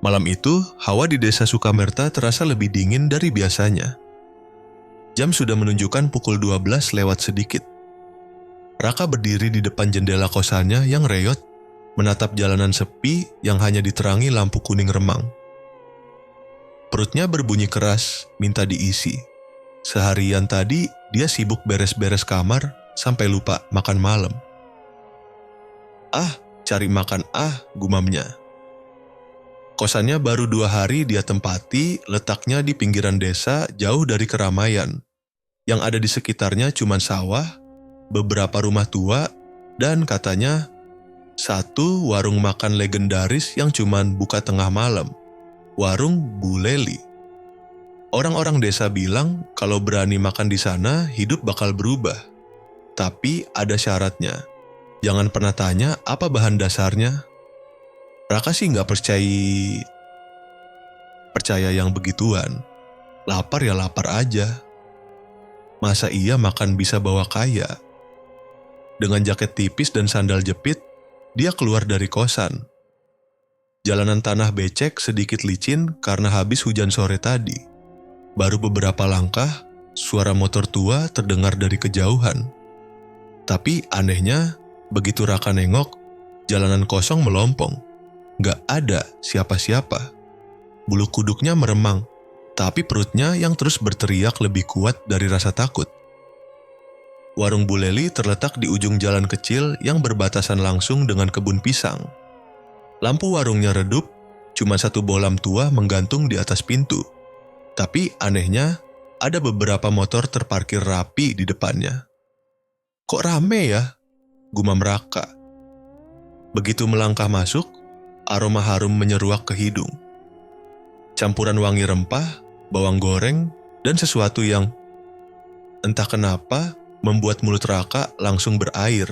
Malam itu, hawa di desa Sukamerta terasa lebih dingin dari biasanya. Jam sudah menunjukkan pukul 12 lewat sedikit. Raka berdiri di depan jendela kosannya yang reyot, menatap jalanan sepi yang hanya diterangi lampu kuning remang. Perutnya berbunyi keras, minta diisi. Seharian tadi, dia sibuk beres-beres kamar sampai lupa makan malam. Cari makan gumamnya. Kosannya baru 2 hari dia tempati, letaknya di pinggiran desa jauh dari keramaian. Yang ada di sekitarnya cuma sawah, beberapa rumah tua, dan katanya satu warung makan legendaris yang cuma buka tengah malam, warung Bu Leli. Orang-orang desa bilang kalau berani makan di sana hidup bakal berubah. Tapi ada syaratnya. Jangan pernah tanya apa bahan dasarnya. Raka sih nggak percaya yang begituan. Lapar ya lapar aja. Masa iya makan bisa bawa kaya? Dengan jaket tipis dan sandal jepit, dia keluar dari kosan. Jalanan tanah becek sedikit licin karena habis hujan sore tadi. Baru beberapa langkah, suara motor tua terdengar dari kejauhan. Tapi anehnya, begitu Raka nengok, jalanan kosong melompong. Gak ada siapa-siapa. Bulu kuduknya meremang, tapi perutnya yang terus berteriak lebih kuat dari rasa takut. Warung Bu Leli terletak di ujung jalan kecil yang berbatasan langsung dengan kebun pisang. Lampu warungnya redup, cuma satu bolam tua menggantung di atas pintu. Tapi anehnya, ada beberapa motor terparkir rapi di depannya. Kok rame ya? Gumam Raka. Begitu melangkah masuk, aroma harum menyeruak ke hidung. Campuran wangi rempah, bawang goreng, dan sesuatu yang entah kenapa membuat mulut Raka langsung berair.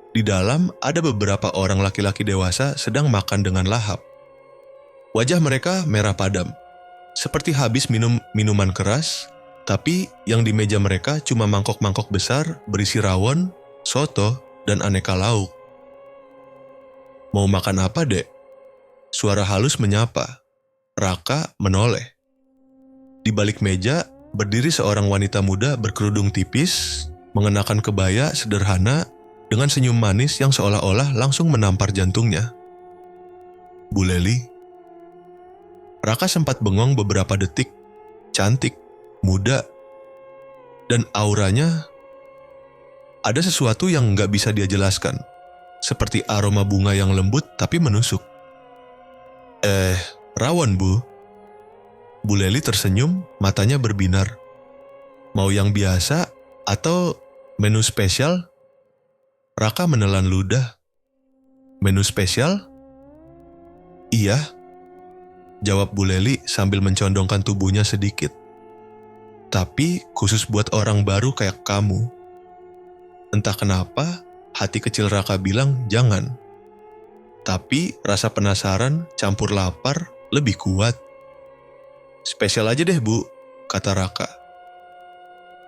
Di dalam ada beberapa orang laki-laki dewasa sedang makan dengan lahap. Wajah mereka merah padam, seperti habis minum minuman keras, tapi yang di meja mereka cuma mangkok-mangkok besar berisi rawon, soto, dan aneka lauk. Mau makan apa, Dek? Suara halus menyapa. Raka menoleh. Di balik meja, berdiri seorang wanita muda berkerudung tipis, mengenakan kebaya sederhana dengan senyum manis yang seolah-olah langsung menampar jantungnya. Bu Leli. Raka sempat bengong beberapa detik. Cantik, muda, dan auranya ada sesuatu yang nggak bisa dia jelaskan. Seperti aroma bunga yang lembut tapi menusuk. Rawon, Bu. Bu Leli tersenyum, matanya berbinar. Mau yang biasa atau menu spesial? Raka menelan ludah. Menu spesial? Iya, jawab Bu Leli sambil mencondongkan tubuhnya sedikit. Tapi khusus buat orang baru kayak kamu. Entah kenapa, hati kecil Raka bilang jangan. Tapi rasa penasaran campur lapar lebih kuat. Spesial aja deh, Bu, kata Raka.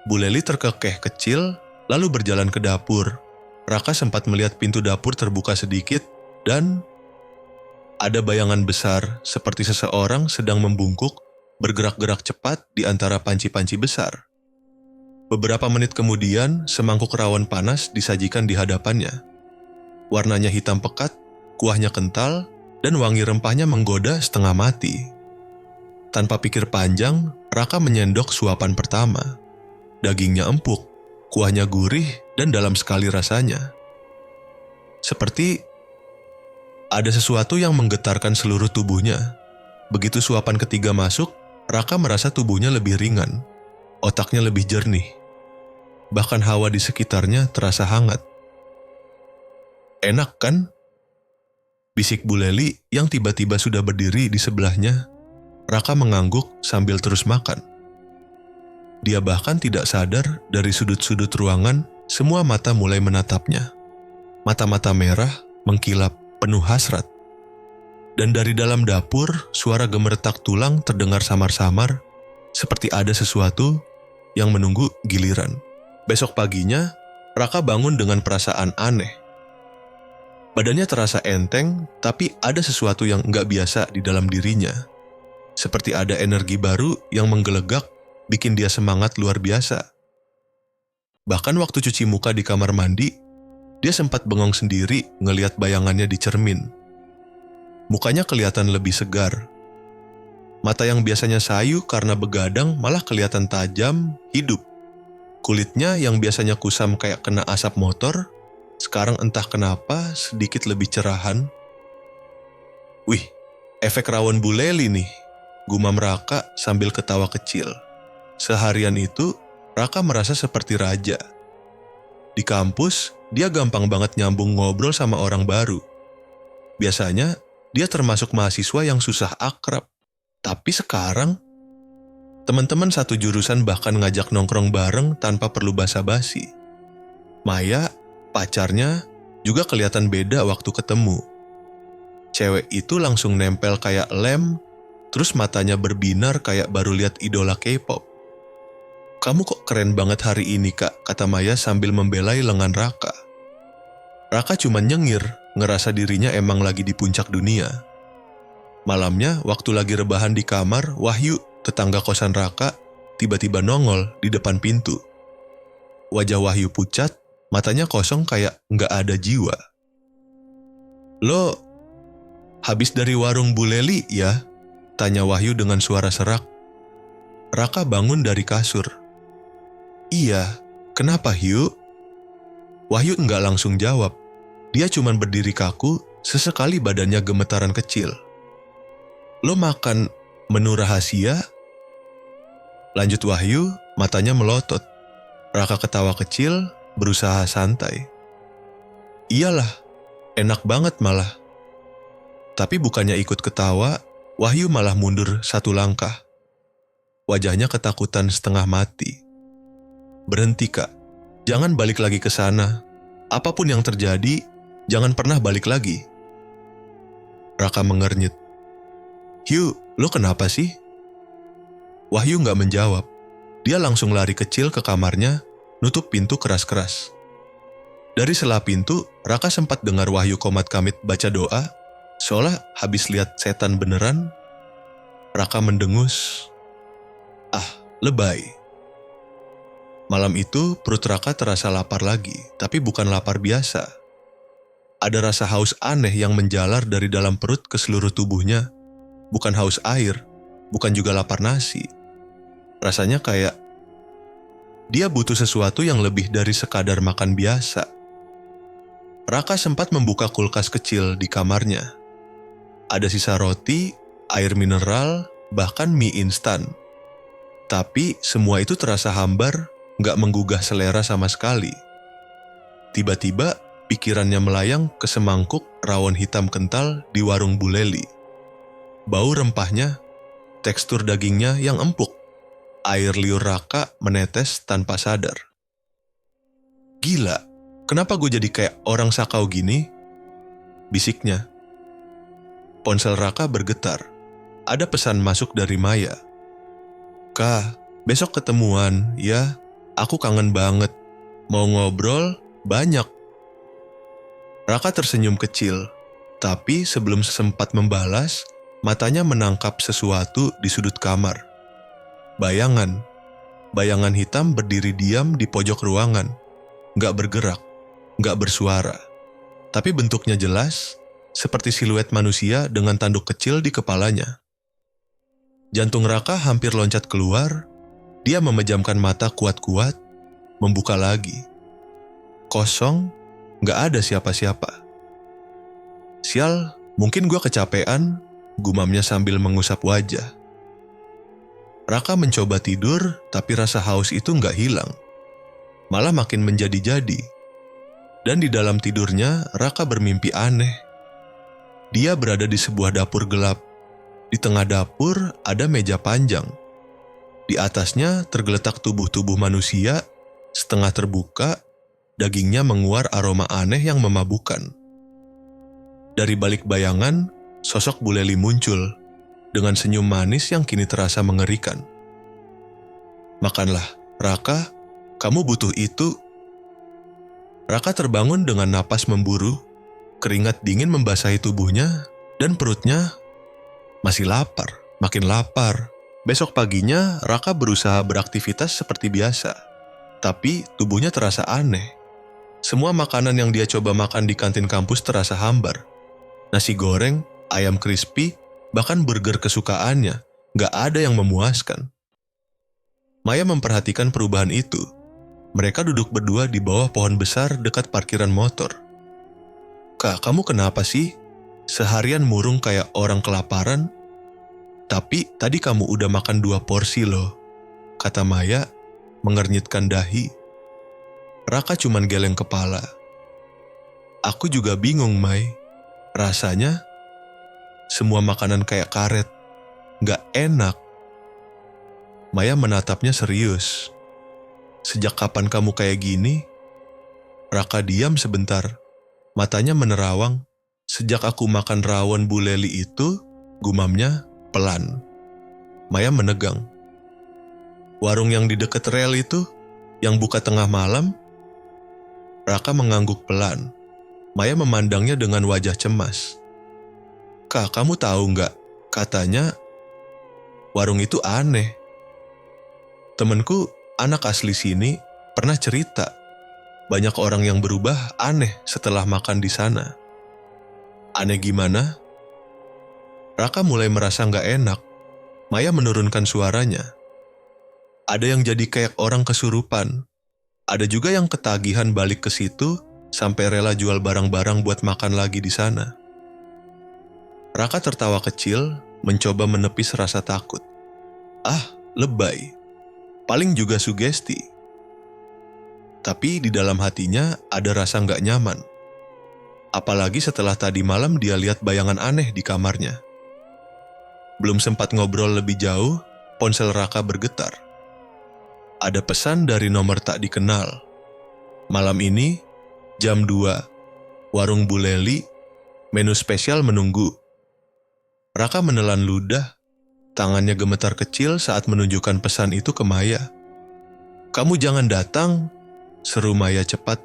Bu Leli terkekeh kecil, lalu berjalan ke dapur. Raka sempat melihat pintu dapur terbuka sedikit, dan ada bayangan besar seperti seseorang sedang membungkuk, bergerak-gerak cepat di antara panci-panci besar. Beberapa menit kemudian, semangkuk rawon panas disajikan di hadapannya. Warnanya hitam pekat, kuahnya kental, dan wangi rempahnya menggoda setengah mati. Tanpa pikir panjang, Raka menyendok suapan pertama. Dagingnya empuk, kuahnya gurih, dan dalam sekali rasanya. Seperti ada sesuatu yang menggetarkan seluruh tubuhnya. Begitu suapan ketiga masuk, Raka merasa tubuhnya lebih ringan, otaknya lebih jernih. Bahkan hawa di sekitarnya terasa hangat. Enak kan? Bisik Bu Leli yang tiba-tiba sudah berdiri di sebelahnya. Raka mengangguk sambil terus makan. Dia bahkan tidak sadar dari sudut-sudut ruangan semua mata mulai menatapnya. Mata-mata merah mengkilap penuh hasrat. Dan dari dalam dapur suara gemeretak tulang terdengar samar-samar seperti ada sesuatu yang menunggu giliran. Besok paginya, Raka bangun dengan perasaan aneh. Badannya terasa enteng, tapi ada sesuatu yang nggak biasa di dalam dirinya. Seperti ada energi baru yang menggelegak, bikin dia semangat luar biasa. Bahkan waktu cuci muka di kamar mandi, dia sempat bengong sendiri ngelihat bayangannya di cermin. Mukanya kelihatan lebih segar. Mata yang biasanya sayu karena begadang malah kelihatan tajam, hidup. Kulitnya yang biasanya kusam kayak kena asap motor, sekarang entah kenapa sedikit lebih cerahan. Wih, efek rawon Bu Leli nih, gumam Raka sambil ketawa kecil. Seharian itu, Raka merasa seperti raja. Di kampus, dia gampang banget nyambung ngobrol sama orang baru. Biasanya, dia termasuk mahasiswa yang susah akrab. Tapi sekarang, teman-teman satu jurusan bahkan ngajak nongkrong bareng tanpa perlu basa-basi. Maya, pacarnya, juga kelihatan beda waktu ketemu. Cewek itu langsung nempel kayak lem, terus matanya berbinar kayak baru lihat idola K-pop. "Kamu kok keren banget hari ini, Kak," kata Maya sambil membelai lengan Raka. Raka cuma nyengir, ngerasa dirinya emang lagi di puncak dunia. Malamnya, waktu lagi rebahan di kamar, Wahyu, tetangga kosan Raka, tiba-tiba nongol di depan pintu. Wajah Wahyu pucat, matanya kosong kayak nggak ada jiwa. "Lo habis dari warung Bu Leli ya?" tanya Wahyu dengan suara serak. Raka bangun dari kasur. "Iya, kenapa Hyu?" Wahyu nggak langsung jawab. Dia cuma berdiri kaku, sesekali badannya gemetaran kecil. "Lo makan menu rahasia?" lanjut Wahyu, matanya melotot. Raka ketawa kecil, berusaha santai. "Iyalah, enak banget malah." Tapi bukannya ikut ketawa, Wahyu malah mundur satu langkah. Wajahnya ketakutan setengah mati. "Berhenti, Kak. Jangan balik lagi ke sana. Apapun yang terjadi, jangan pernah balik lagi." Raka mengernyit. "Hyu, lo kenapa sih?" Wahyu nggak menjawab. Dia langsung lari kecil ke kamarnya, nutup pintu keras-keras. Dari sela pintu, Raka sempat dengar Wahyu komat-kamit baca doa, seolah habis lihat setan beneran. Raka mendengus. Lebay. Malam itu, perut Raka terasa lapar lagi, tapi bukan lapar biasa. Ada rasa haus aneh yang menjalar dari dalam perut ke seluruh tubuhnya. Bukan haus air, bukan juga lapar nasi. Rasanya kayak dia butuh sesuatu yang lebih dari sekadar makan biasa. Raka sempat membuka kulkas kecil di kamarnya. Ada sisa roti, air mineral, bahkan mie instan. Tapi semua itu terasa hambar, nggak menggugah selera sama sekali. Tiba-tiba, pikirannya melayang ke semangkuk rawon hitam kental di warung Bu Leli. Bau rempahnya, tekstur dagingnya yang empuk. Air liur Raka menetes tanpa sadar. "Gila, kenapa gue jadi kayak orang sakau gini?" bisiknya. Ponsel Raka bergetar. Ada pesan masuk dari Maya. "Kak, besok ketemuan ya. Aku kangen banget. Mau ngobrol banyak." Raka tersenyum kecil, tapi sebelum sempat membalas, matanya menangkap sesuatu di sudut kamar. Bayangan hitam berdiri diam di pojok ruangan. Nggak bergerak, nggak bersuara. Tapi bentuknya jelas, seperti siluet manusia dengan tanduk kecil di kepalanya. Jantung Raka hampir loncat keluar. Dia memejamkan mata kuat-kuat, membuka lagi. Kosong, nggak ada siapa-siapa. "Sial, mungkin gue kecapean," gumamnya sambil mengusap wajah. Raka mencoba tidur, tapi rasa haus itu nggak hilang. Malah makin menjadi-jadi. Dan di dalam tidurnya, Raka bermimpi aneh. Dia berada di sebuah dapur gelap. Di tengah dapur ada meja panjang. Di atasnya tergeletak tubuh-tubuh manusia, setengah terbuka, dagingnya menguar aroma aneh yang memabukkan. Dari balik bayangan, sosok Bu Leli muncul, dengan senyum manis yang kini terasa mengerikan. "Makanlah, Raka, kamu butuh itu." Raka terbangun dengan napas memburu. Keringat dingin membasahi tubuhnya dan perutnya masih lapar, makin lapar. Besok paginya Raka berusaha beraktivitas seperti biasa. Tapi tubuhnya terasa aneh. Semua makanan yang dia coba makan di kantin kampus terasa hambar. Nasi goreng, ayam crispy, bahkan burger kesukaannya, gak ada yang memuaskan. Maya memperhatikan perubahan itu. Mereka duduk berdua di bawah pohon besar dekat parkiran motor. "Kak, kamu kenapa sih? Seharian murung kayak orang kelaparan? Tapi tadi kamu udah makan 2 porsi loh," kata Maya mengernyitkan dahi. Raka cuman geleng kepala. "Aku juga bingung, Mai. Rasanya semua makanan kayak karet. Gak enak." Maya menatapnya serius. "Sejak kapan kamu kayak gini?" Raka diam sebentar. Matanya menerawang. "Sejak aku makan rawon Bu Leli itu," gumamnya pelan. Maya menegang. "Warung yang di dekat rel itu, yang buka tengah malam?" Raka mengangguk pelan. Maya memandangnya dengan wajah cemas. "Kak, kamu tahu nggak? Katanya warung itu aneh. Temenku, anak asli sini, pernah cerita. Banyak orang yang berubah aneh setelah makan di sana." "Aneh gimana?" Raka mulai merasa nggak enak. Maya menurunkan suaranya. "Ada yang jadi kayak orang kesurupan. Ada juga yang ketagihan balik ke situ sampai rela jual barang-barang buat makan lagi di sana." Raka tertawa kecil, mencoba menepis rasa takut. "Ah, lebay. Paling juga sugesti." Tapi di dalam hatinya ada rasa nggak nyaman. Apalagi setelah tadi malam dia lihat bayangan aneh di kamarnya. Belum sempat ngobrol lebih jauh, ponsel Raka bergetar. Ada pesan dari nomor tak dikenal. "Malam ini, jam 2, warung Bu Leli, menu spesial menunggu." Raka menelan ludah. Tangannya gemetar kecil saat menunjukkan pesan itu ke Maya. "Kamu jangan datang," seru Maya cepat.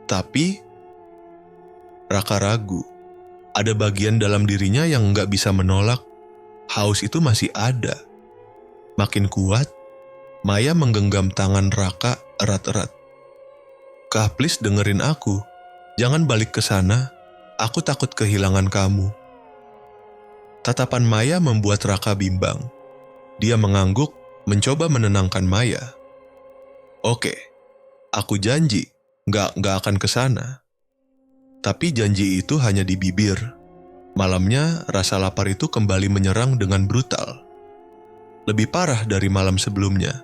Tapi Raka ragu. Ada bagian dalam dirinya yang nggak bisa menolak. Haus itu masih ada. Makin kuat, Maya menggenggam tangan Raka erat-erat. "Kak, please dengerin aku. Jangan balik ke sana. Aku takut kehilangan kamu." Tatapan Maya membuat Raka bimbang. Dia mengangguk, mencoba menenangkan Maya. "Oke, aku janji nggak akan ke sana." Tapi janji itu hanya di bibir. Malamnya, rasa lapar itu kembali menyerang dengan brutal. Lebih parah dari malam sebelumnya.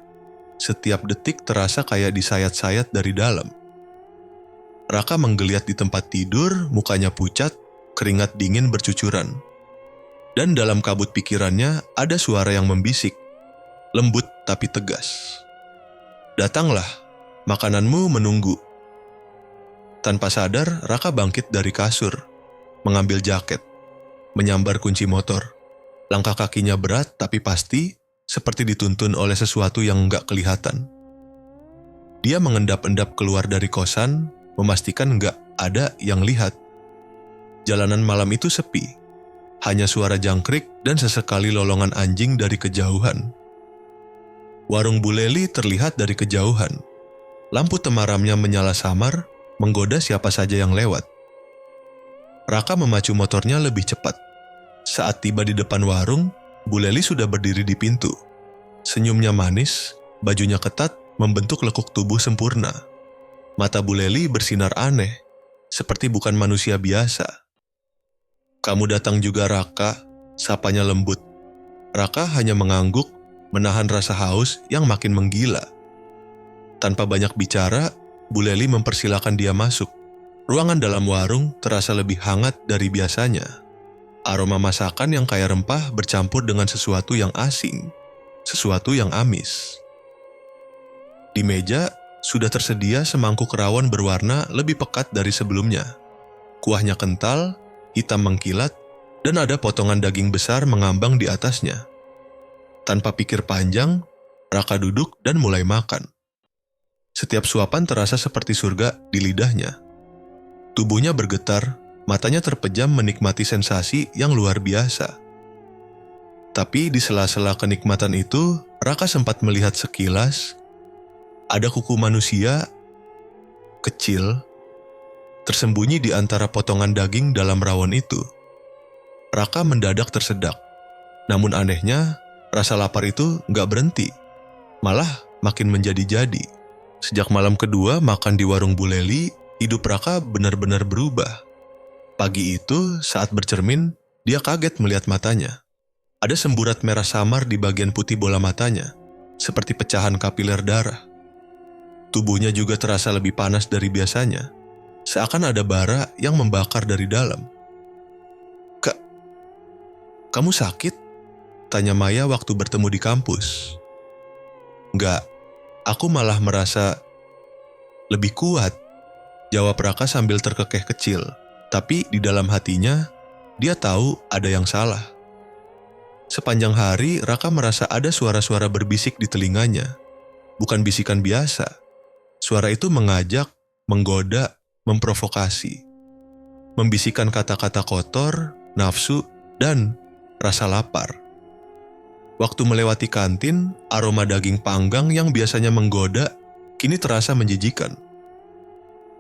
Setiap detik terasa kayak disayat-sayat dari dalam. Raka menggeliat di tempat tidur, mukanya pucat, keringat dingin bercucuran. Dan dalam kabut pikirannya ada suara yang membisik, lembut tapi tegas. "Datanglah, makananmu menunggu." Tanpa sadar, Raka bangkit dari kasur, mengambil jaket, menyambar kunci motor. Langkah kakinya berat tapi pasti, seperti dituntun oleh sesuatu yang nggak kelihatan. Dia mengendap-endap keluar dari kosan, memastikan nggak ada yang lihat. Jalanan malam itu sepi, hanya suara jangkrik dan sesekali lolongan anjing dari kejauhan. Warung Bu Leli terlihat dari kejauhan. Lampu temaramnya menyala samar, menggoda siapa saja yang lewat. Raka memacu motornya lebih cepat. Saat tiba di depan warung, Bu Leli sudah berdiri di pintu. Senyumnya manis, bajunya ketat, membentuk lekuk tubuh sempurna. Mata Bu Leli bersinar aneh, seperti bukan manusia biasa. "Kamu datang juga, Raka," sapanya lembut. Raka hanya mengangguk, menahan rasa haus yang makin menggila. Tanpa banyak bicara, Bu Leli mempersilakan dia masuk. Ruangan dalam warung terasa lebih hangat dari biasanya. Aroma masakan yang kaya rempah bercampur dengan sesuatu yang asing, sesuatu yang amis. Di meja, sudah tersedia semangkuk rawon berwarna lebih pekat dari sebelumnya. Kuahnya kental, hitam mengkilat, dan ada potongan daging besar mengambang di atasnya. Tanpa pikir panjang, Raka duduk dan mulai makan. Setiap suapan terasa seperti surga di lidahnya. Tubuhnya bergetar, matanya terpejam menikmati sensasi yang luar biasa. Tapi di sela-sela kenikmatan itu, Raka sempat melihat sekilas ada kuku manusia kecil tersembunyi di antara potongan daging dalam rawon itu. Raka mendadak tersedak. Namun anehnya, rasa lapar itu nggak berhenti. Malah makin menjadi-jadi. Sejak malam kedua makan di warung Bu Leli, hidup Raka benar-benar berubah. Pagi itu, saat bercermin, dia kaget melihat matanya. Ada semburat merah samar di bagian putih bola matanya, seperti pecahan kapiler darah. Tubuhnya juga terasa lebih panas dari biasanya, seakan ada bara yang membakar dari dalam. Kamu sakit? Tanya Maya waktu bertemu di kampus. Enggak, aku malah merasa lebih kuat, jawab Raka sambil terkekeh kecil. Tapi di dalam hatinya, dia tahu ada yang salah. Sepanjang hari, Raka merasa ada suara-suara berbisik di telinganya. Bukan bisikan biasa. Suara itu mengajak, menggoda, memprovokasi. Membisikkan kata-kata kotor, nafsu, dan rasa lapar. Waktu melewati kantin, aroma daging panggang yang biasanya menggoda, kini terasa menjijikan.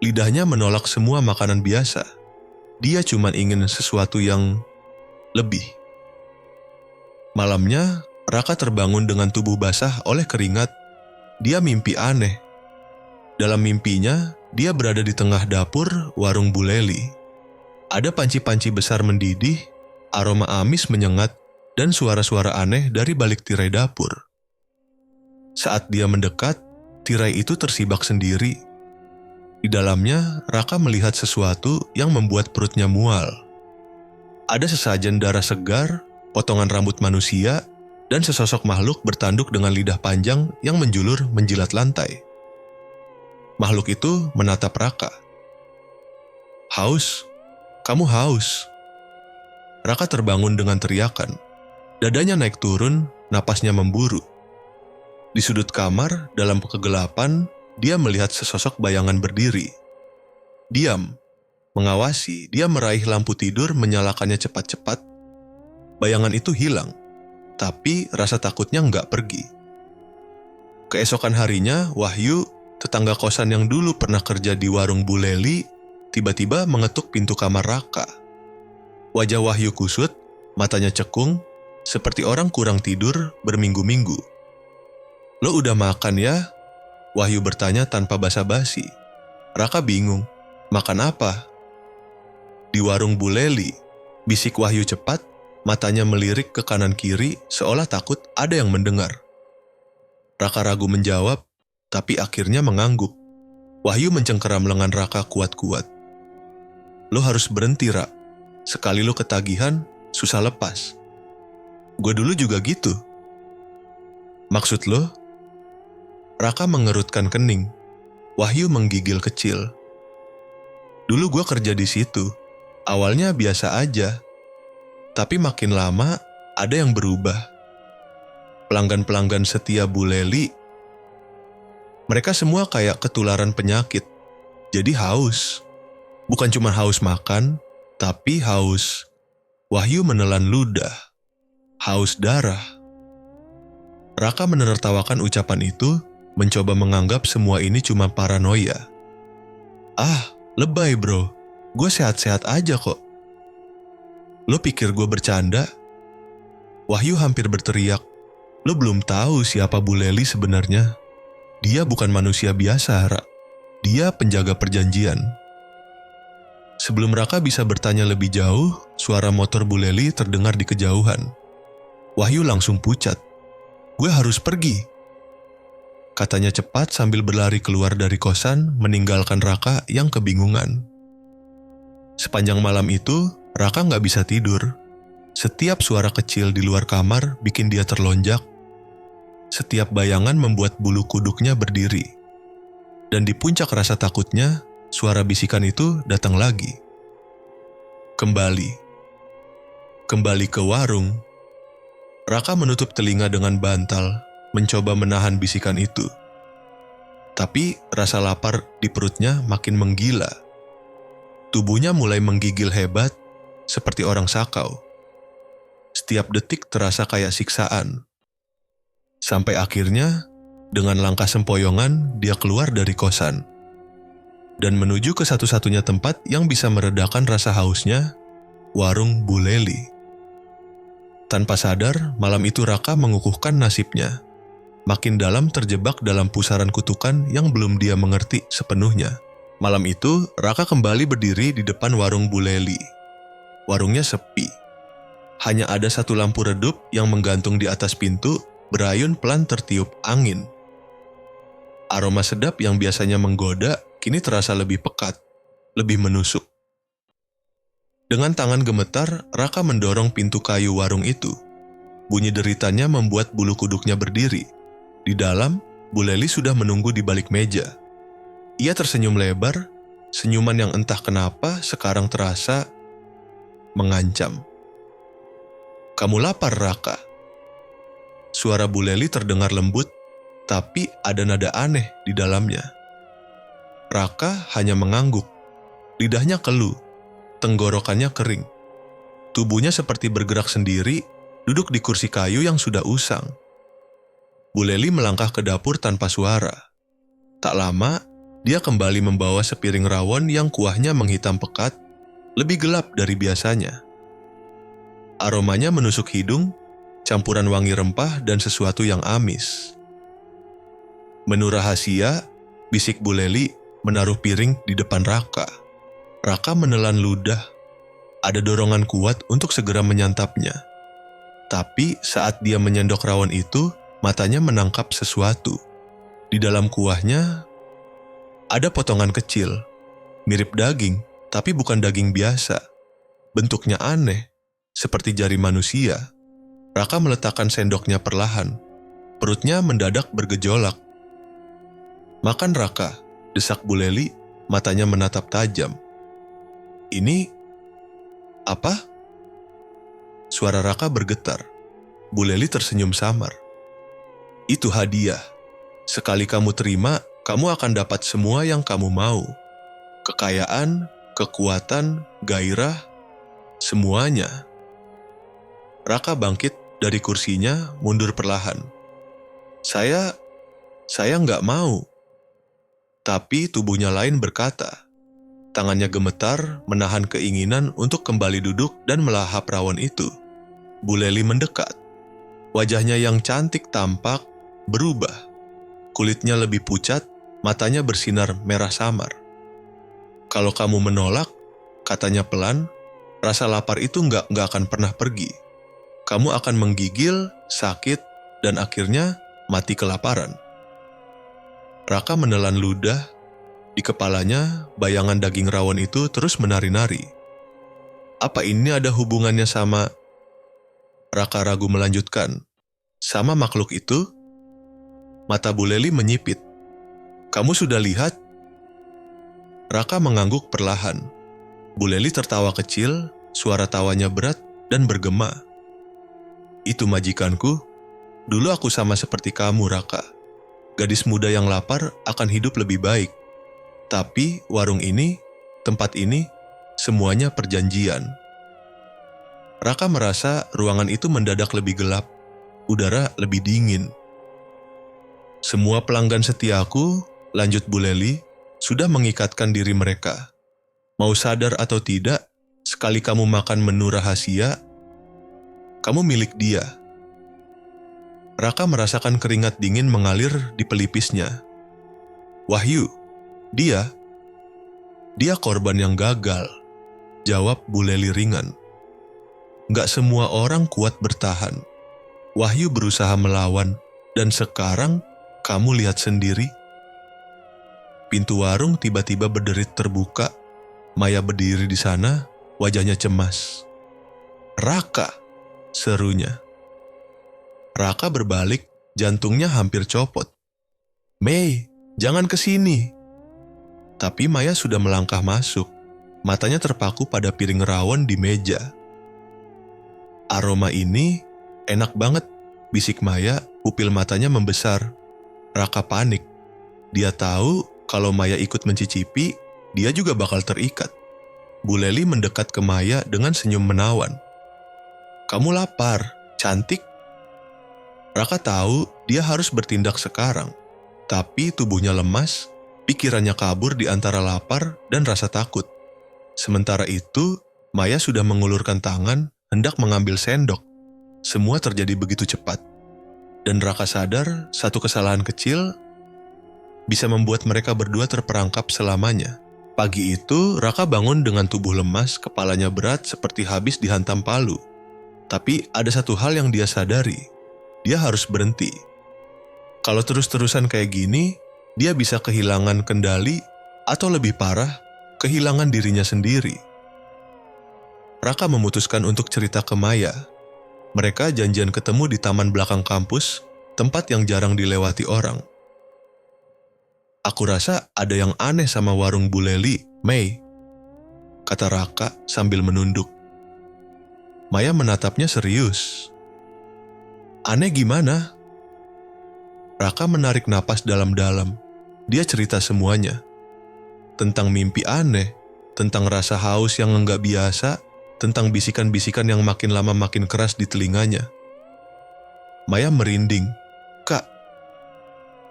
Lidahnya menolak semua makanan biasa. Dia cuma ingin sesuatu yang lebih. Malamnya, Raka terbangun dengan tubuh basah oleh keringat. Dia mimpi aneh. Dalam mimpinya, dia berada di tengah dapur warung Bu Leli. Ada panci-panci besar mendidih, aroma amis menyengat, dan suara-suara aneh dari balik tirai dapur. Saat dia mendekat, tirai itu tersibak sendiri. Di dalamnya, Raka melihat sesuatu yang membuat perutnya mual. Ada sesajen darah segar, potongan rambut manusia, dan sesosok makhluk bertanduk dengan lidah panjang yang menjulur menjilat lantai. Makhluk itu menatap Raka. Haus? Kamu haus? Raka terbangun dengan teriakan. Dadanya naik turun, napasnya memburu. Di sudut kamar, dalam kegelapan, dia melihat sesosok bayangan berdiri. Diam, mengawasi, dia meraih lampu tidur menyalakannya cepat-cepat. Bayangan itu hilang, tapi rasa takutnya nggak pergi. Keesokan harinya, Wahyu, tetangga kosan yang dulu pernah kerja di warung Bu Leli, tiba-tiba mengetuk pintu kamar Raka. Wajah Wahyu kusut, matanya cekung, seperti orang kurang tidur berminggu-minggu. Lo udah makan ya? Wahyu bertanya tanpa basa-basi. Raka bingung, makan apa? Di warung Bu Leli, bisik Wahyu cepat, matanya melirik ke kanan kiri seolah takut ada yang mendengar. Raka ragu menjawab, tapi akhirnya mengangguk. Wahyu mencengkeram lengan Raka kuat-kuat. Lo harus berhenti, Ra. Sekali lo ketagihan, susah lepas. Gue dulu juga gitu. Maksud lo? Raka mengerutkan kening. Wahyu menggigil kecil. Dulu gue kerja di situ. Awalnya biasa aja. Tapi makin lama, ada yang berubah. Pelanggan-pelanggan setia Bu Leli, mereka semua kayak ketularan penyakit. Jadi haus. Bukan cuma haus makan, tapi haus. Wahyu menelan ludah. Haus darah. Raka menertawakan ucapan itu, mencoba menganggap semua ini cuma paranoia. Ah, lebay bro. Gue sehat-sehat aja kok. Lo pikir gue bercanda? Wahyu hampir berteriak. Lo belum tahu siapa Bu Leli sebenarnya. Dia bukan manusia biasa, Ra. Dia penjaga perjanjian. Sebelum Raka bisa bertanya lebih jauh, suara motor Bu Leli terdengar di kejauhan. Wahyu langsung pucat. Gue harus pergi. Katanya cepat sambil berlari keluar dari kosan, meninggalkan Raka yang kebingungan. Sepanjang malam itu, Raka nggak bisa tidur. Setiap suara kecil di luar kamar bikin dia terlonjak. Setiap bayangan membuat bulu kuduknya berdiri. Dan di puncak rasa takutnya, suara bisikan itu datang lagi. Kembali ke warung. Raka menutup telinga dengan bantal, mencoba menahan bisikan itu. Tapi rasa lapar di perutnya makin menggila. Tubuhnya mulai menggigil hebat, seperti orang sakau. Setiap detik terasa kayak siksaan. Sampai akhirnya, dengan langkah sempoyongan, dia keluar dari kosan dan menuju ke satu-satunya tempat yang bisa meredakan rasa hausnya, warung Bu Leli. Tanpa sadar, malam itu Raka mengukuhkan nasibnya. Makin dalam terjebak dalam pusaran kutukan yang belum dia mengerti sepenuhnya. Malam itu, Raka kembali berdiri di depan warung Bu Leli. Warungnya sepi. Hanya ada satu lampu redup yang menggantung di atas pintu, berayun pelan tertiup angin. Aroma sedap yang biasanya menggoda, kini terasa lebih pekat, lebih menusuk. Dengan tangan gemetar, Raka mendorong pintu kayu warung itu. Bunyi deritanya membuat bulu kuduknya berdiri. Di dalam, Bu Leli sudah menunggu di balik meja. Ia tersenyum lebar, senyuman yang entah kenapa sekarang terasa mengancam. "Kamu lapar, Raka?" Suara Bu Leli terdengar lembut, tapi ada nada aneh di dalamnya. Raka hanya mengangguk. Lidahnya keluh, tenggorokannya kering. Tubuhnya seperti bergerak sendiri, duduk di kursi kayu yang sudah usang. Bu Leli melangkah ke dapur tanpa suara. Tak lama, dia kembali membawa sepiring rawon yang kuahnya menghitam pekat, lebih gelap dari biasanya. Aromanya menusuk hidung, campuran wangi rempah dan sesuatu yang amis. "Menu rahasia," bisik Bu Leli menaruh piring di depan Raka. Raka menelan ludah. Ada dorongan kuat untuk segera menyantapnya. Tapi saat dia menyendok rawon itu, matanya menangkap sesuatu. Di dalam kuahnya, ada potongan kecil, mirip daging, tapi bukan daging biasa. Bentuknya aneh, seperti jari manusia. Raka meletakkan sendoknya perlahan. Perutnya mendadak bergejolak. "Makan, Raka," desak Bu Leli, matanya menatap tajam. "Ini apa?" Suara Raka bergetar. Bu Leli tersenyum samar. "Itu hadiah. Sekali kamu terima, kamu akan dapat semua yang kamu mau. Kekayaan, kekuatan, gairah, semuanya." Raka bangkit dari kursinya, mundur perlahan. Saya nggak mau." Tapi tubuhnya lain berkata. Tangannya gemetar, menahan keinginan untuk kembali duduk dan melahap rawon itu. Bu Leli mendekat. Wajahnya yang cantik tampak berubah. Kulitnya lebih pucat, matanya bersinar merah samar. "Kalau kamu menolak," katanya pelan, "rasa lapar itu nggak akan pernah pergi. Kamu akan menggigil, sakit, dan akhirnya mati kelaparan." Raka menelan ludah. Di kepalanya, bayangan daging rawon itu terus menari-nari. Apa ini ada hubungannya sama... Raka ragu melanjutkan. "Sama makhluk itu?" Mata Bu Leli menyipit. "Kamu sudah lihat?" Raka mengangguk perlahan. Bu Leli tertawa kecil, suara tawanya berat dan bergema. "Itu majikanku. Dulu aku sama seperti kamu, Raka. Gadis muda yang lapar akan hidup lebih baik. Tapi warung ini, tempat ini, semuanya perjanjian." Raka merasa ruangan itu mendadak lebih gelap, udara lebih dingin. "Semua pelanggan setiaku," lanjut Bu Leli, "sudah mengikatkan diri mereka. Mau sadar atau tidak, sekali kamu makan menu rahasia, kamu milik dia." Raka merasakan keringat dingin mengalir di pelipisnya. "Wahyu, dia korban yang gagal," jawab Bu Leli ringan. "Nggak semua orang kuat bertahan. Wahyu berusaha melawan, dan sekarang kamu lihat sendiri." Pintu warung tiba-tiba berderit terbuka. Maya berdiri di sana, wajahnya cemas. "Raka!" serunya. Raka berbalik, jantungnya hampir copot. "Mei, jangan ke sini." Tapi Maya sudah melangkah masuk. Matanya terpaku pada piring rawon di meja. "Aroma ini enak banget," bisik Maya, pupil matanya membesar. Raka panik. Dia tahu kalau Maya ikut mencicipi, dia juga bakal terikat. Bu Leli mendekat ke Maya dengan senyum menawan. "Kamu lapar, cantik?" Raka tahu dia harus bertindak sekarang, tapi tubuhnya lemas, pikirannya kabur di antara lapar dan rasa takut. Sementara itu, Maya sudah mengulurkan tangan hendak mengambil sendok. Semua terjadi begitu cepat. Dan Raka sadar satu kesalahan kecil bisa membuat mereka berdua terperangkap selamanya. Pagi itu, Raka bangun dengan tubuh lemas, kepalanya berat seperti habis dihantam palu. Tapi ada satu hal yang dia sadari. Dia harus berhenti. Kalau terus-terusan kayak gini, dia bisa kehilangan kendali atau lebih parah, kehilangan dirinya sendiri. Raka memutuskan untuk cerita ke Maya. Mereka janjian ketemu di taman belakang kampus, tempat yang jarang dilewati orang. "Aku rasa ada yang aneh sama warung Bu Leli, Mei," kata Raka sambil menunduk. Maya menatapnya serius. "Aneh gimana?" Raka menarik napas dalam-dalam. Dia cerita semuanya. Tentang mimpi aneh, tentang rasa haus yang enggak biasa, tentang bisikan-bisikan yang makin lama makin keras di telinganya. Maya merinding. "Kak,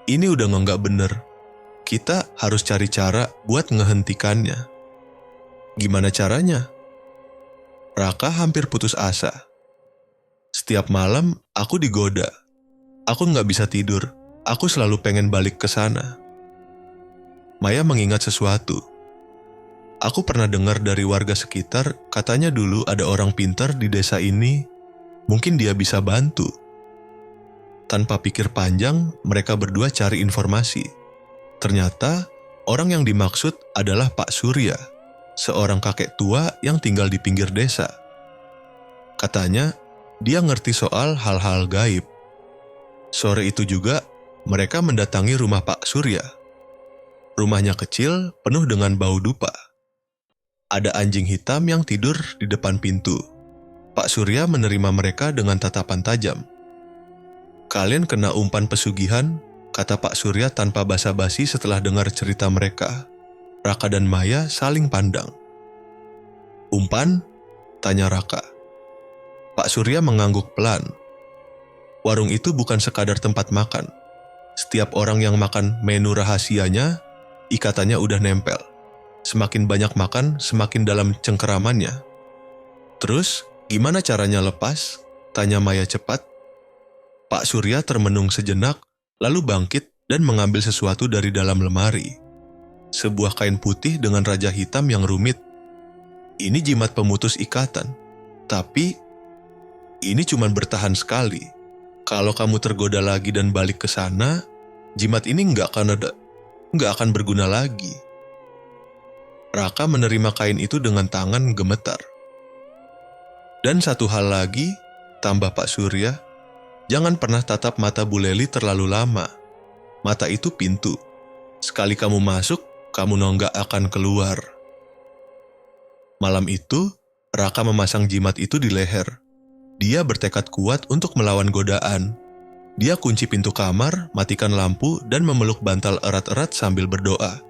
ini udah nggak bener. Kita harus cari cara buat ngehentikannya." "Gimana caranya?" Raka hampir putus asa. "Setiap malam aku digoda. Aku nggak bisa tidur. Aku selalu pengen balik ke sana." Maya mengingat sesuatu. "Aku pernah dengar dari warga sekitar, katanya dulu ada orang pintar di desa ini. Mungkin dia bisa bantu." Tanpa pikir panjang, mereka berdua cari informasi. Ternyata, orang yang dimaksud adalah Pak Surya, seorang kakek tua yang tinggal di pinggir desa. Katanya, dia ngerti soal hal-hal gaib. Sore itu juga, mereka mendatangi rumah Pak Surya. Rumahnya kecil, penuh dengan bau dupa. Ada anjing hitam yang tidur di depan pintu. Pak Surya menerima mereka dengan tatapan tajam. "Kalian kena umpan pesugihan," kata Pak Surya tanpa basa-basi setelah dengar cerita mereka. Raka dan Maya saling pandang. "Umpan?" tanya Raka. Pak Surya mengangguk pelan. "Warung itu bukan sekadar tempat makan. Setiap orang yang makan menu rahasianya, ikatannya udah nempel. Semakin banyak makan, semakin dalam cengkeramannya." "Terus, gimana caranya lepas?" tanya Maya cepat. Pak Surya termenung sejenak, lalu bangkit dan mengambil sesuatu dari dalam lemari. Sebuah kain putih dengan raja hitam yang rumit. "Ini jimat pemutus ikatan. Tapi, ini cuma bertahan sekali. Kalau kamu tergoda lagi dan balik ke sana, jimat ini nggak akan berguna lagi." Raka menerima kain itu dengan tangan gemetar. "Dan satu hal lagi," tambah Pak Surya, "jangan pernah tatap mata Bu Leli terlalu lama. Mata itu pintu. Sekali kamu masuk, kamu nggak akan keluar." Malam itu, Raka memasang jimat itu di leher. Dia bertekad kuat untuk melawan godaan. Dia kunci pintu kamar, matikan lampu, dan memeluk bantal erat-erat sambil berdoa.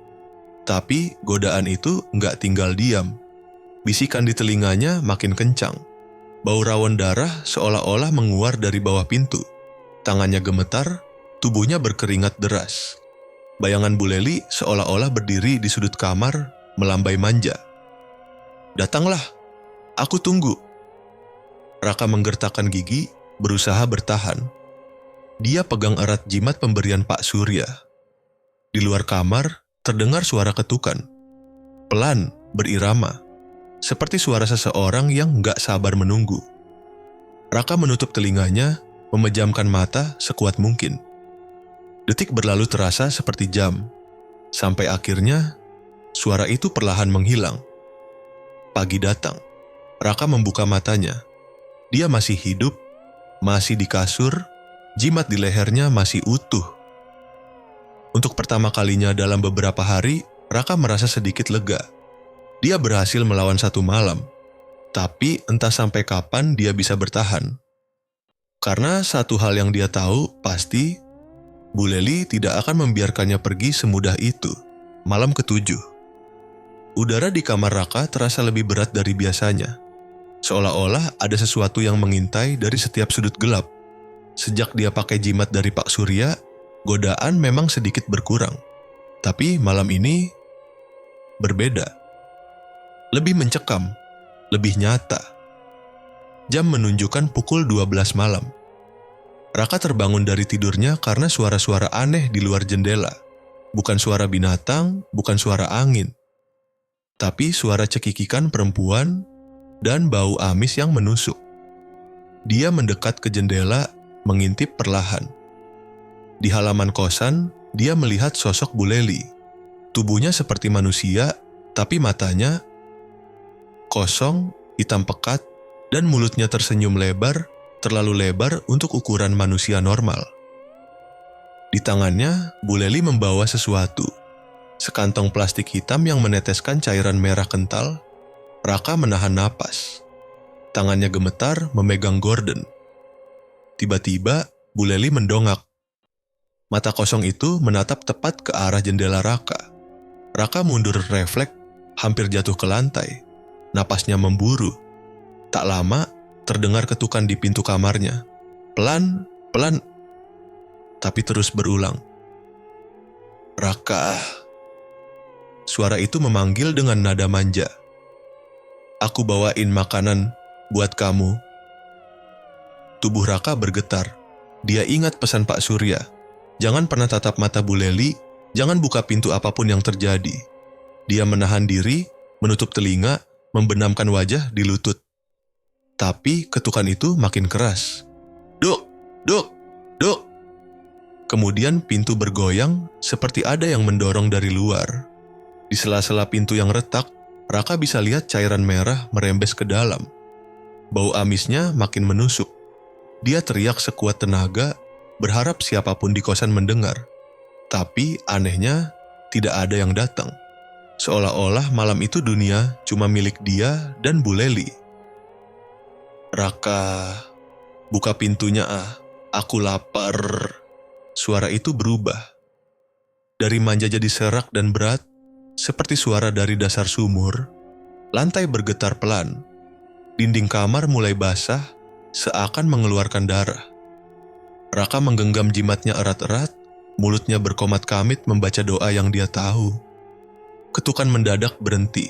Tapi godaan itu nggak tinggal diam. Bisikan di telinganya makin kencang. Bau rawon darah seolah-olah menguar dari bawah pintu. Tangannya gemetar, tubuhnya berkeringat deras. Bayangan Bu Leli seolah-olah berdiri di sudut kamar, melambai manja. "Datanglah, aku tunggu." Raka menggertakkan gigi, berusaha bertahan. Dia pegang erat jimat pemberian Pak Surya. Di luar kamar, terdengar suara ketukan. Pelan, berirama. Seperti suara seseorang yang gak sabar menunggu. Raka menutup telinganya, memejamkan mata sekuat mungkin. Detik berlalu terasa seperti jam. Sampai akhirnya, suara itu perlahan menghilang. Pagi datang. Raka membuka matanya. Dia masih hidup, masih di kasur, jimat di lehernya masih utuh. Untuk pertama kalinya dalam beberapa hari, Raka merasa sedikit lega. Dia berhasil melawan satu malam, tapi entah sampai kapan dia bisa bertahan. Karena satu hal yang dia tahu pasti, Bu Leli tidak akan membiarkannya pergi semudah itu. Malam ketujuh. Udara di kamar Raka terasa lebih berat dari biasanya. Seolah-olah ada sesuatu yang mengintai dari setiap sudut gelap. Sejak dia pakai jimat dari Pak Surya, godaan memang sedikit berkurang. Tapi malam ini berbeda. Lebih mencekam, lebih nyata. Jam menunjukkan pukul 12 malam. Raka terbangun dari tidurnya karena suara-suara aneh di luar jendela. Bukan suara binatang, bukan suara angin. Tapi suara cekikikan perempuan dan bau amis yang menusuk. Dia mendekat ke jendela, mengintip perlahan. Di halaman kosan, dia melihat sosok Bu Leli. Tubuhnya seperti manusia, tapi matanya kosong, hitam pekat, dan mulutnya tersenyum lebar, terlalu lebar untuk ukuran manusia normal. Di tangannya, Bu Leli membawa sesuatu. Sekantong plastik hitam yang meneteskan cairan merah kental. Raka menahan napas. Tangannya gemetar memegang Gordon. Tiba-tiba, Bu Leli mendongak. Mata kosong itu menatap tepat ke arah jendela Raka. Raka mundur refleks, hampir jatuh ke lantai. Napasnya memburu. Tak lama, terdengar ketukan di pintu kamarnya. Pelan, pelan, tapi terus berulang. Raka. Suara itu memanggil dengan nada manja. Aku bawain makanan buat kamu. Tubuh Raka bergetar. Dia ingat pesan Pak Surya. Jangan pernah tatap mata Bu Leli, jangan buka pintu apapun yang terjadi. Dia menahan diri, menutup telinga, membenamkan wajah di lutut. Tapi ketukan itu makin keras. Duk, duk, duk. Kemudian pintu bergoyang seperti ada yang mendorong dari luar. Di sela-sela pintu yang retak, Raka bisa lihat cairan merah merembes ke dalam. Bau amisnya makin menusuk. Dia teriak sekuat tenaga, berharap siapapun di kosan mendengar. Tapi anehnya, tidak ada yang datang. Seolah-olah malam itu dunia cuma milik dia dan Bu Leli. Raka, buka pintunya aku lapar. Suara itu berubah. Dari manja jadi serak dan berat, seperti suara dari dasar sumur. Lantai bergetar pelan. Dinding kamar mulai basah, seakan mengeluarkan darah. Raka menggenggam jimatnya erat-erat, mulutnya berkomat kamit membaca doa yang dia tahu. Ketukan mendadak berhenti.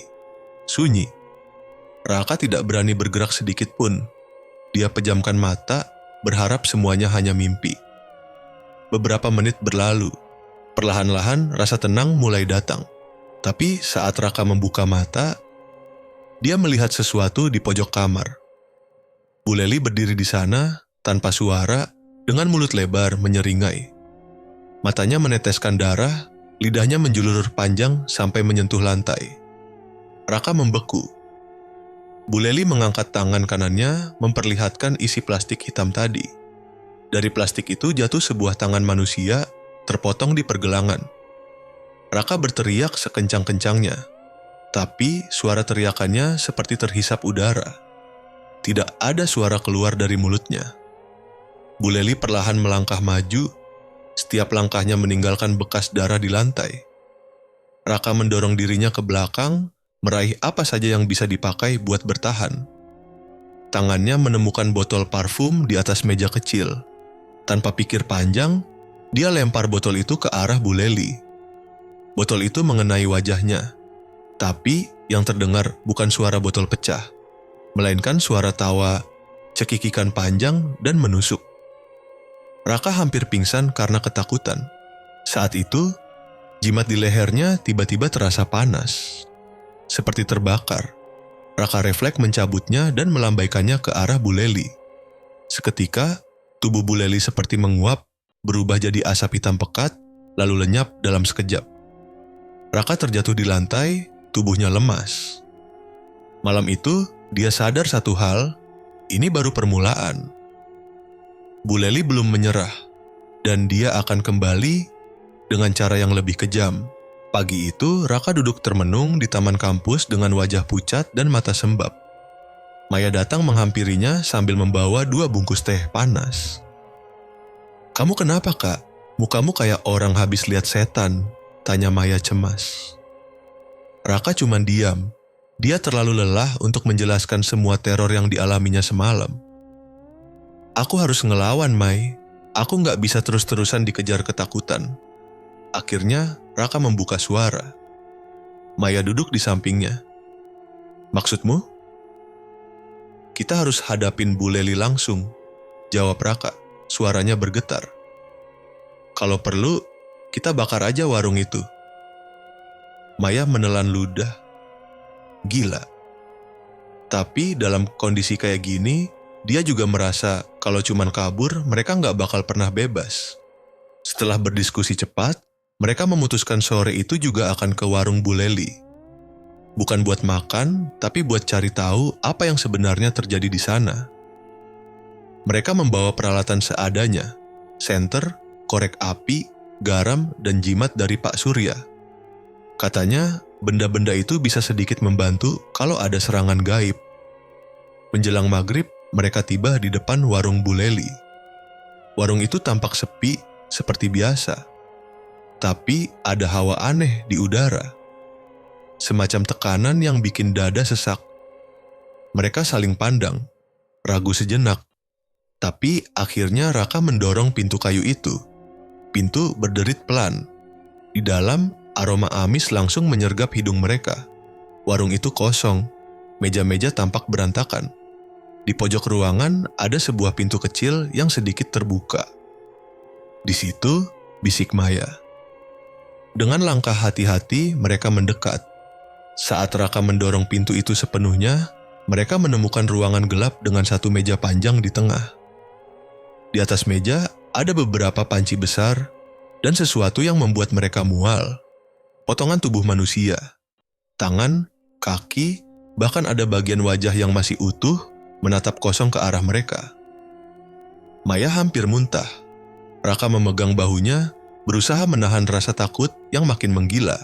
Sunyi. Raka tidak berani bergerak sedikit pun. Dia pejamkan mata, berharap semuanya hanya mimpi. Beberapa menit berlalu. Perlahan-lahan rasa tenang mulai datang. Tapi saat Raka membuka mata, dia melihat sesuatu di pojok kamar. Bu Leli berdiri di sana, tanpa suara, dengan mulut lebar menyeringai. Matanya meneteskan darah, lidahnya menjulur panjang sampai menyentuh lantai. Raka membeku. Bu Leli mengangkat tangan kanannya, memperlihatkan isi plastik hitam tadi. Dari plastik itu jatuh sebuah tangan manusia, terpotong di pergelangan. Raka berteriak sekencang-kencangnya, tapi suara teriakannya seperti terhisap udara. Tidak ada suara keluar dari mulutnya. Bu Leli perlahan melangkah maju, setiap langkahnya meninggalkan bekas darah di lantai. Raka mendorong dirinya ke belakang, meraih apa saja yang bisa dipakai buat bertahan. Tangannya menemukan botol parfum di atas meja kecil. Tanpa pikir panjang, dia lempar botol itu ke arah Bu Leli. Botol itu mengenai wajahnya, tapi yang terdengar bukan suara botol pecah, melainkan suara tawa, cekikikan panjang dan menusuk. Raka hampir pingsan karena ketakutan. Saat itu, jimat di lehernya tiba-tiba terasa panas, seperti terbakar. Raka refleks mencabutnya dan melambaikannya ke arah Bu Leli. Seketika, tubuh Bu Leli seperti menguap, berubah jadi asap hitam pekat, lalu lenyap dalam sekejap. Raka terjatuh di lantai, tubuhnya lemas. Malam itu, dia sadar satu hal, ini baru permulaan. Bu Leli belum menyerah, dan dia akan kembali dengan cara yang lebih kejam. Pagi itu, Raka duduk termenung di taman kampus dengan wajah pucat dan mata sembab. Maya datang menghampirinya sambil membawa 2 bungkus teh panas. "Kamu kenapa, Kak? Mukamu kayak orang habis lihat setan," tanya Maya cemas. Raka cuman diam. Dia terlalu lelah untuk menjelaskan semua teror yang dialaminya semalam. Aku harus ngelawan, Mai. Aku nggak bisa terus-terusan dikejar ketakutan. Akhirnya, Raka membuka suara. Maya duduk di sampingnya. Maksudmu? Kita harus hadapin Bu Leli langsung, jawab Raka. Suaranya bergetar. Kalau perlu, kita bakar aja warung itu. Maya menelan ludah. Gila. Tapi dalam kondisi kayak gini, dia juga merasa kalau cuman kabur, mereka nggak bakal pernah bebas. Setelah berdiskusi cepat, mereka memutuskan sore itu juga akan ke warung Bu Leli. Bukan buat makan, tapi buat cari tahu apa yang sebenarnya terjadi di sana. Mereka membawa peralatan seadanya, senter, korek api, garam, dan jimat dari Pak Surya. Katanya, benda-benda itu bisa sedikit membantu kalau ada serangan gaib. Menjelang maghrib, mereka tiba di depan warung Bu Leli. Warung itu tampak sepi seperti biasa. Tapi ada hawa aneh di udara. Semacam tekanan yang bikin dada sesak. Mereka saling pandang, ragu sejenak. Tapi akhirnya Raka mendorong pintu kayu itu. Pintu berderit pelan. Di dalam, aroma amis langsung menyergap hidung mereka. Warung itu kosong, meja-meja tampak berantakan. Di pojok ruangan ada sebuah pintu kecil yang sedikit terbuka. Di situ, bisik Maya. Dengan langkah hati-hati, mereka mendekat. Saat Raka mendorong pintu itu sepenuhnya, mereka menemukan ruangan gelap dengan satu meja panjang di tengah. Di atas meja ada beberapa panci besar dan sesuatu yang membuat mereka mual. Potongan tubuh manusia, tangan, kaki, bahkan ada bagian wajah yang masih utuh menatap kosong ke arah mereka. Maya hampir muntah. Raka memegang bahunya, berusaha menahan rasa takut yang makin menggila.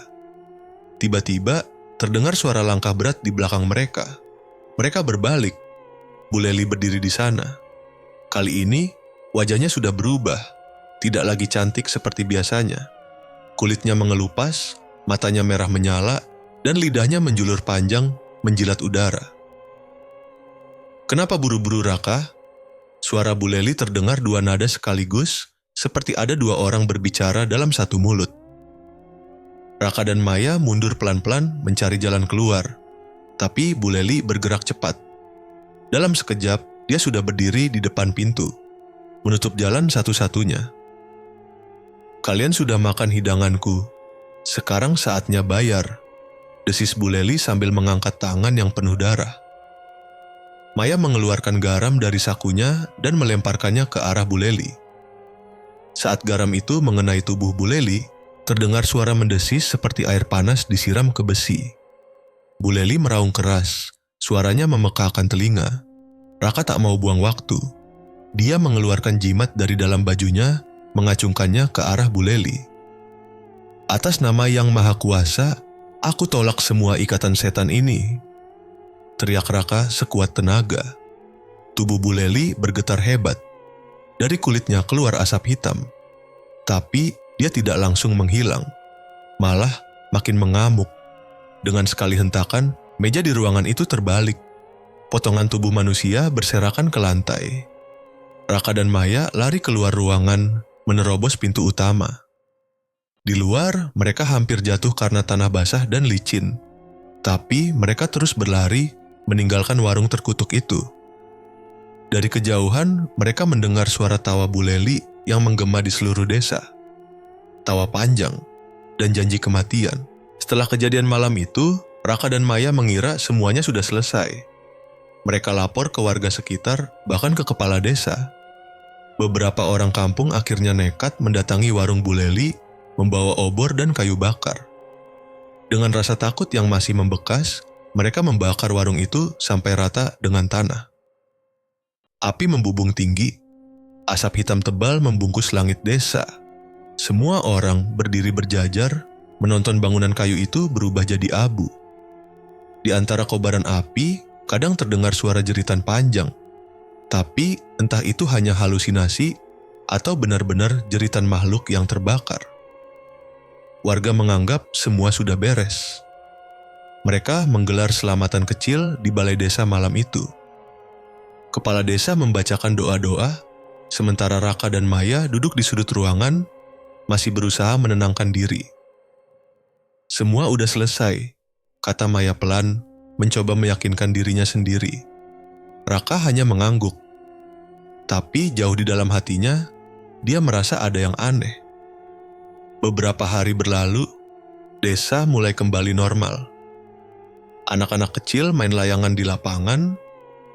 Tiba-tiba, terdengar suara langkah berat di belakang mereka. Mereka berbalik. Bu Leli berdiri di sana. Kali ini, wajahnya sudah berubah. Tidak lagi cantik seperti biasanya. Kulitnya mengelupas, matanya merah menyala, dan lidahnya menjulur panjang, menjilat udara. Kenapa buru-buru, Raka? Suara Bu Leli terdengar dua nada sekaligus, seperti ada dua orang berbicara dalam satu mulut. Raka dan Maya mundur pelan-pelan mencari jalan keluar. Tapi Bu Leli bergerak cepat. Dalam sekejap, dia sudah berdiri di depan pintu, menutup jalan satu-satunya. Kalian sudah makan hidanganku. Sekarang saatnya bayar, desis Bu Leli sambil mengangkat tangan yang penuh darah. Maya mengeluarkan garam dari sakunya dan melemparkannya ke arah Bu Leli. Saat garam itu mengenai tubuh Bu Leli, terdengar suara mendesis seperti air panas disiram ke besi. Bu Leli meraung keras, suaranya memekakkan telinga. Raka tak mau buang waktu. Dia mengeluarkan jimat dari dalam bajunya, mengacungkannya ke arah Bu Leli. Atas nama Yang Maha Kuasa, aku tolak semua ikatan setan ini. Teriak Raka sekuat tenaga. Tubuh Bu Leli bergetar hebat. Dari kulitnya keluar asap hitam. Tapi dia tidak langsung menghilang. Malah makin mengamuk. Dengan sekali hentakan, meja di ruangan itu terbalik. Potongan tubuh manusia berserakan ke lantai. Raka dan Maya lari keluar ruangan, menerobos pintu utama. Di luar, mereka hampir jatuh karena tanah basah dan licin. Tapi mereka terus berlari, meninggalkan warung terkutuk itu. Dari kejauhan, mereka mendengar suara tawa Bu Leli yang menggema di seluruh desa. Tawa panjang dan janji kematian. Setelah kejadian malam itu, Raka dan Maya mengira semuanya sudah selesai. Mereka lapor ke warga sekitar, bahkan ke kepala desa. Beberapa orang kampung akhirnya nekat mendatangi warung Bu Leli, membawa obor dan kayu bakar. Dengan rasa takut yang masih membekas, mereka membakar warung itu sampai rata dengan tanah. Api membubung tinggi. Asap hitam tebal membungkus langit desa. Semua orang berdiri berjajar, menonton bangunan kayu itu berubah jadi abu. Di antara kobaran api, kadang terdengar suara jeritan panjang. Tapi entah itu hanya halusinasi atau benar-benar jeritan makhluk yang terbakar. Warga menganggap semua sudah beres. Mereka menggelar selamatan kecil di balai desa malam itu. Kepala desa membacakan doa-doa, sementara Raka dan Maya duduk di sudut ruangan, masih berusaha menenangkan diri. Semua udah selesai, kata Maya pelan, mencoba meyakinkan dirinya sendiri. Raka hanya mengangguk. Tapi jauh di dalam hatinya, dia merasa ada yang aneh. Beberapa hari berlalu, desa mulai kembali normal. Anak-anak kecil main layangan di lapangan,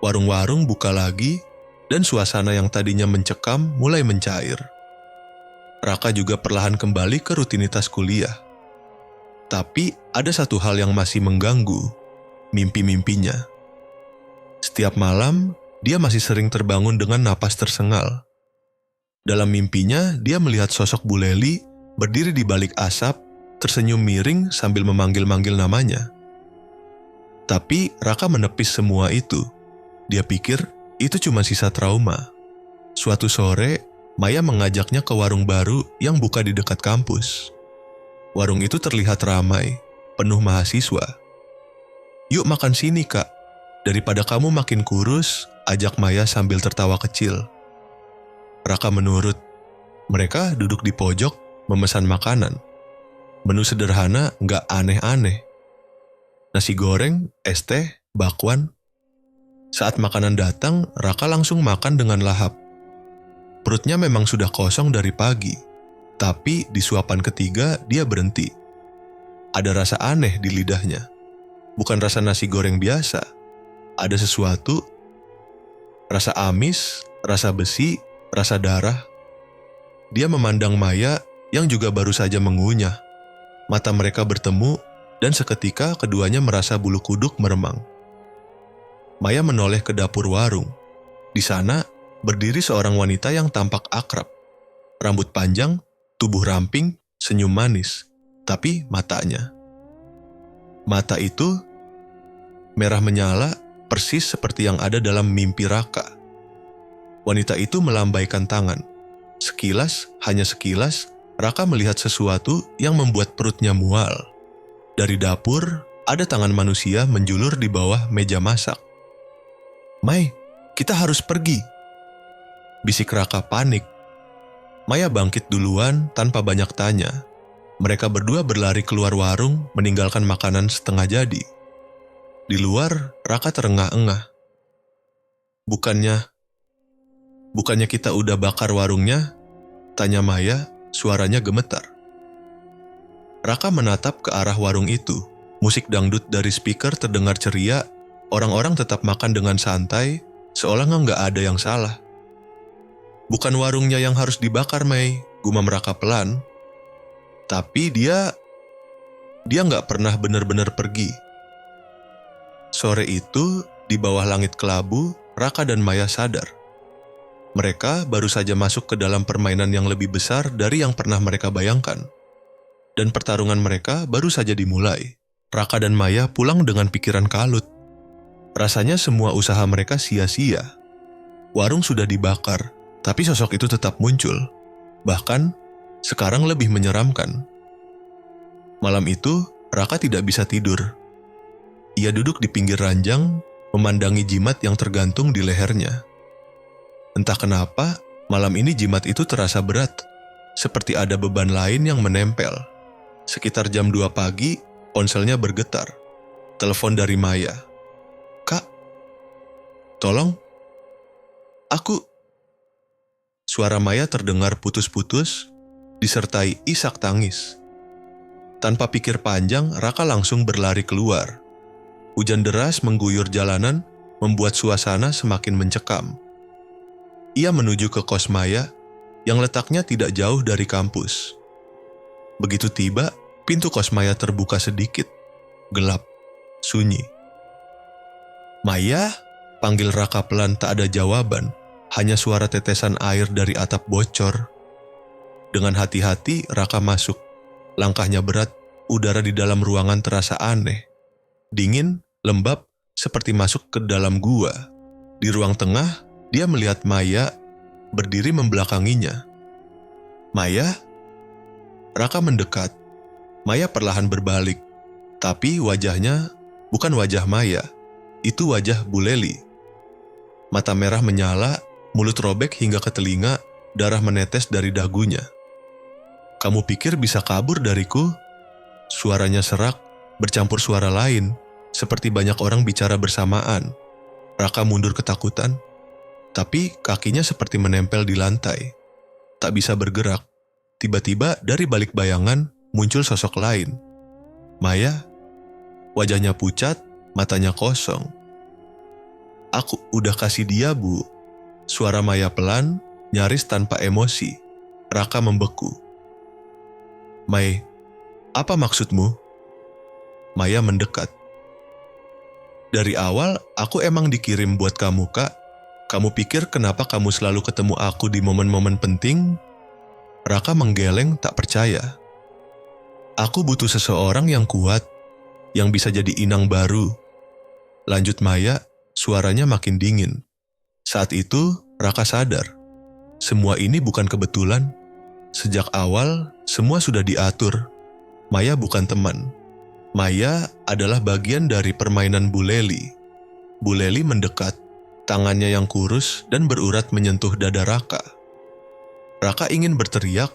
warung-warung buka lagi, dan suasana yang tadinya mencekam mulai mencair. Raka juga perlahan kembali ke rutinitas kuliah. Tapi ada satu hal yang masih mengganggu, mimpi-mimpinya. Setiap malam, dia masih sering terbangun dengan napas tersengal. Dalam mimpinya, dia melihat sosok Bu Leli berdiri di balik asap, tersenyum miring sambil memanggil-manggil namanya. Tapi Raka menepis semua itu. Dia pikir itu cuma sisa trauma. Suatu sore, Maya mengajaknya ke warung baru yang buka di dekat kampus. Warung itu terlihat ramai, penuh mahasiswa. "Yuk makan sini, Kak. Daripada kamu makin kurus," ajak Maya sambil tertawa kecil. Raka menurut. Mereka duduk di pojok, memesan makanan. Menu sederhana, nggak aneh-aneh. Nasi goreng, es teh, bakwan. Saat makanan datang, Raka langsung makan dengan lahap. Perutnya memang sudah kosong dari pagi, tapi di suapan ketiga dia berhenti. Ada rasa aneh di lidahnya. Bukan rasa nasi goreng biasa. Ada sesuatu, rasa amis, rasa besi, rasa darah. Dia memandang Maya yang juga baru saja mengunyah. Mata mereka bertemu, dan seketika keduanya merasa bulu kuduk meremang. Maya menoleh ke dapur warung. Di sana berdiri seorang wanita yang tampak akrab. Rambut panjang, tubuh ramping, senyum manis. Tapi mata itu merah menyala, persis seperti yang ada dalam mimpi Raka. Wanita itu melambaikan tangan. Sekilas, hanya sekilas, Raka melihat sesuatu yang membuat perutnya mual. Dari dapur, ada tangan manusia menjulur di bawah meja masak. "Mai, kita harus pergi," bisik Raka panik. Maya bangkit duluan tanpa banyak tanya. Mereka berdua berlari keluar warung, meninggalkan makanan setengah jadi. Di luar, Raka terengah-engah. Bukannya kita udah bakar warungnya?" tanya Maya, suaranya gemetar. Raka menatap ke arah warung itu. Musik dangdut dari speaker terdengar ceria, orang-orang tetap makan dengan santai, seolah nggak ada yang salah. "Bukan warungnya yang harus dibakar, Mei," gumam Raka pelan. Tapi dia nggak pernah benar-benar pergi. Sore itu, di bawah langit kelabu, Raka dan Maya sadar. Mereka baru saja masuk ke dalam permainan yang lebih besar dari yang pernah mereka bayangkan. Dan pertarungan mereka baru saja dimulai. Raka dan Maya pulang dengan pikiran kalut. Rasanya semua usaha mereka sia-sia. Warung sudah dibakar, tapi sosok itu tetap muncul. Bahkan, sekarang lebih menyeramkan. Malam itu, Raka tidak bisa tidur. Ia duduk di pinggir ranjang, memandangi jimat yang tergantung di lehernya. Entah kenapa, malam ini jimat itu terasa berat, seperti ada beban lain yang menempel. Sekitar jam 2 pagi, ponselnya bergetar. Telepon dari Maya. "Kak, tolong. Aku..." Suara Maya terdengar putus-putus, disertai isak tangis. Tanpa pikir panjang, Raka langsung berlari keluar. Hujan deras mengguyur jalanan, membuat suasana semakin mencekam. Ia menuju ke kos Maya, yang letaknya tidak jauh dari kampus. Begitu tiba, pintu kos Maya terbuka sedikit. Gelap, sunyi. "Maya?" panggil Raka pelan, tak ada jawaban. Hanya suara tetesan air dari atap bocor. Dengan hati-hati, Raka masuk. Langkahnya berat, udara di dalam ruangan terasa aneh. Dingin, lembab, seperti masuk ke dalam gua. Di ruang tengah, dia melihat Maya berdiri membelakanginya. "Maya?" Raka mendekat. Maya perlahan berbalik, tapi wajahnya bukan wajah Maya, itu wajah Bu Leli. Mata merah menyala, mulut robek hingga ke telinga, darah menetes dari dagunya. "Kamu pikir bisa kabur dariku?" Suaranya serak, bercampur suara lain, seperti banyak orang bicara bersamaan. Raka mundur ketakutan, tapi kakinya seperti menempel di lantai. Tak bisa bergerak. Tiba-tiba dari balik bayangan muncul sosok lain. Maya, wajahnya pucat, matanya kosong. "Aku udah kasih dia, Bu." Suara Maya pelan, nyaris tanpa emosi. Raka membeku. "Mai, apa maksudmu?" Maya mendekat. "Dari awal aku emang dikirim buat kamu, Kak. Kamu pikir kenapa kamu selalu ketemu aku di momen-momen penting?" Raka menggeleng tak percaya. "Aku butuh seseorang yang kuat, yang bisa jadi inang baru." Lanjut Maya, suaranya makin dingin. Saat itu, Raka sadar. Semua ini bukan kebetulan. Sejak awal, semua sudah diatur. Maya bukan teman. Maya adalah bagian dari permainan Bu Leli. Bu Leli mendekat, tangannya yang kurus dan berurat menyentuh dada Raka. Raka ingin berteriak,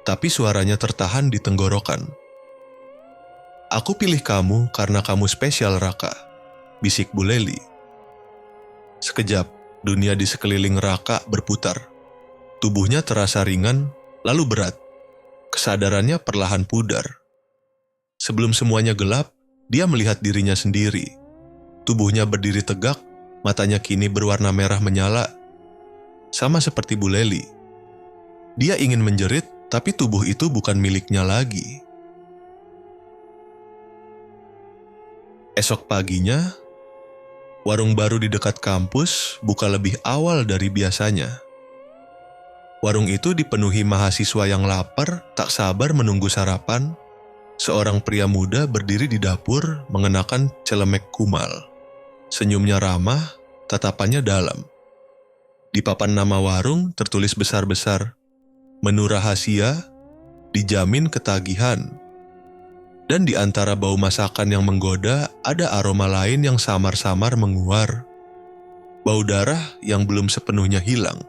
tapi suaranya tertahan di tenggorokan. "Aku pilih kamu karena kamu spesial, Raka," bisik Bu Leli. Sekejap, dunia di sekeliling Raka berputar. Tubuhnya terasa ringan, lalu berat. Kesadarannya perlahan pudar. Sebelum semuanya gelap, dia melihat dirinya sendiri. Tubuhnya berdiri tegak, matanya kini berwarna merah menyala. Sama seperti Bu Leli. Dia ingin menjerit, tapi tubuh itu bukan miliknya lagi. Esok paginya, warung baru di dekat kampus buka lebih awal dari biasanya. Warung itu dipenuhi mahasiswa yang lapar, tak sabar menunggu sarapan. Seorang pria muda berdiri di dapur mengenakan celemek kumal. Senyumnya ramah, tatapannya dalam. Di papan nama warung tertulis besar-besar, "Menu rahasia, dijamin ketagihan." Dan di antara bau masakan yang menggoda, ada aroma lain yang samar-samar menguar. Bau darah yang belum sepenuhnya hilang.